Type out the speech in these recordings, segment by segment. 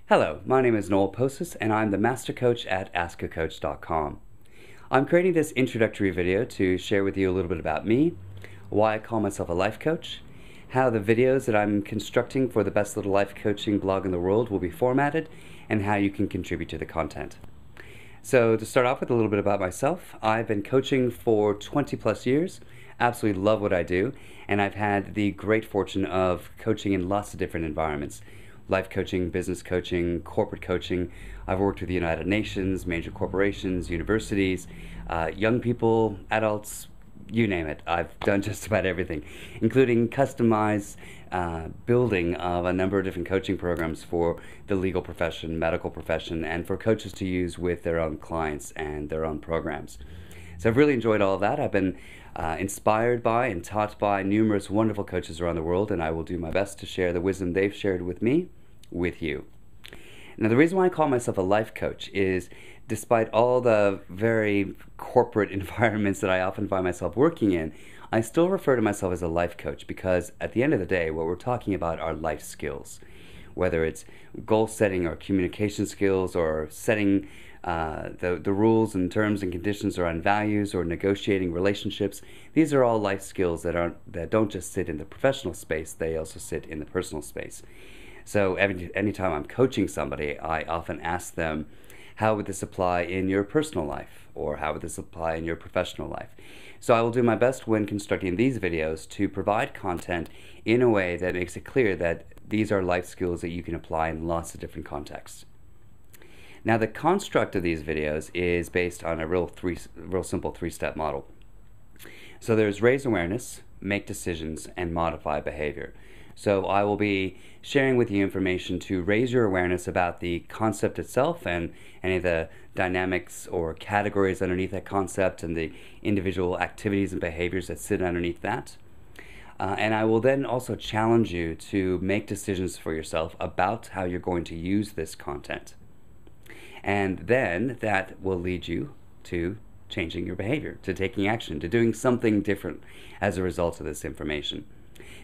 Hello, my name is Noel Posus and I'm the Master Coach at AskACoach.com. I'm creating this introductory video to share with you a little bit about me, why I call myself a life coach, how the videos that I'm constructing for the best little life coaching blog in the world will be formatted, and how you can contribute to the content. So to start off with a little bit about myself, I've been coaching for 20 plus years, absolutely love what I do, and I've had the great fortune of coaching in lots of different environments. Life coaching, business coaching, corporate coaching. I've worked with the United Nations, major corporations, universities, young people, adults, you name it. I've done just about everything, including customized building of a number of different coaching programs for the legal profession, medical profession, and for coaches to use with their own clients and their own programs. So I've really enjoyed all of that. I've been inspired by and taught by numerous wonderful coaches around the world, and I will do my best to share the wisdom they've shared with me with you. Now, the reason why I call myself a life coach is, despite all the very corporate environments that I often find myself working in, I still refer to myself as a life coach because at the end of the day, what we're talking about are life skills. Whether it's goal setting or communication skills or setting the rules and terms and conditions around values or negotiating relationships, these are all life skills that don't just sit in the professional space, they also sit in the personal space. So anytime I'm coaching somebody, I often ask them, how would this apply in your personal life? Or how would this apply in your professional life? So I will do my best when constructing these videos to provide content in a way that makes it clear that these are life skills that you can apply in lots of different contexts. Now, the construct of these videos is based on a real simple three-step model. So there's raise awareness, make decisions, and modify behavior. So I will be sharing with you information to raise your awareness about the concept itself and any of the dynamics or categories underneath that concept and the individual activities and behaviors that sit underneath that. And I will then also challenge you to make decisions for yourself about how you're going to use this content. And then that will lead you to changing your behavior, to taking action, to doing something different as a result of this information.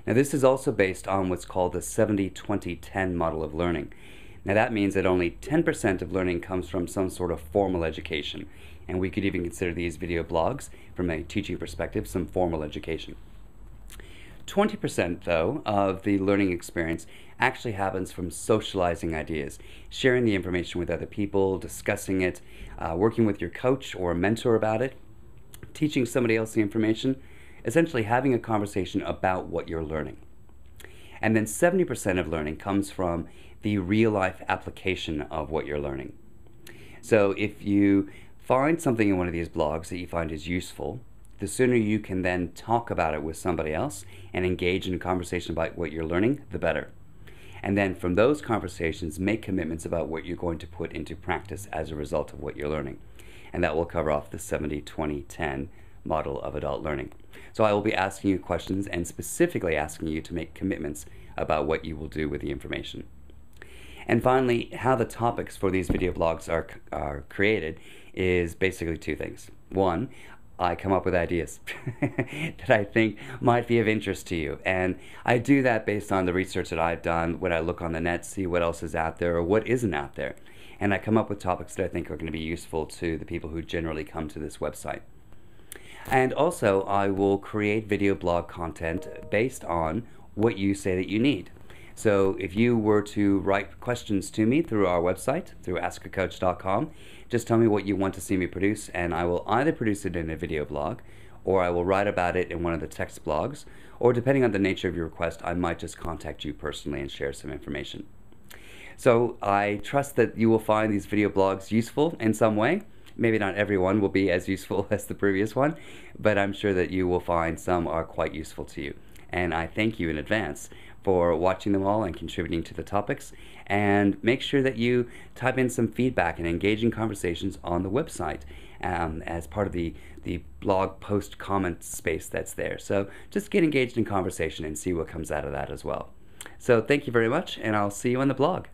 Now, this is also based on what's called the 70-20-10 model of learning. Now, that means that only 10% of learning comes from some sort of formal education. And we could even consider these video blogs, from a teaching perspective, some formal education. 20%, though, of the learning experience actually happens from socializing ideas, sharing the information with other people, discussing it, working with your coach or mentor about it, teaching somebody else the information, essentially having a conversation about what you're learning. And then 70% of learning comes from the real-life application of what you're learning. So if you find something in one of these blogs that you find is useful, the sooner you can then talk about it with somebody else and engage in a conversation about what you're learning, the better. And then from those conversations, make commitments about what you're going to put into practice as a result of what you're learning. And that will cover off the 70-20-10 model of adult learning. So I will be asking you questions and specifically asking you to make commitments about what you will do with the information. And finally, how the topics for these video blogs are created is basically two things. One, I come up with ideas that I think might be of interest to you. And I do that based on the research that I've done, when I look on the net, see what else is out there or what isn't out there. And I come up with topics that I think are going to be useful to the people who generally come to this website. And also, I will create video blog content based on what you say that you need. So if you were to write questions to me through our website, through AskACoach.com, just tell me what you want to see me produce, and I will either produce it in a video blog, or I will write about it in one of the text blogs, or depending on the nature of your request, I might just contact you personally and share some information. So I trust that you will find these video blogs useful in some way. Maybe not everyone will be as useful as the previous one, but I'm sure that you will find some are quite useful to you. And I thank you in advance for watching them all and contributing to the topics. And make sure that you type in some feedback and engage in conversations on the website as part of the blog post comment space that's there. So just get engaged in conversation and see what comes out of that as well. So thank you very much, and I'll see you on the blog.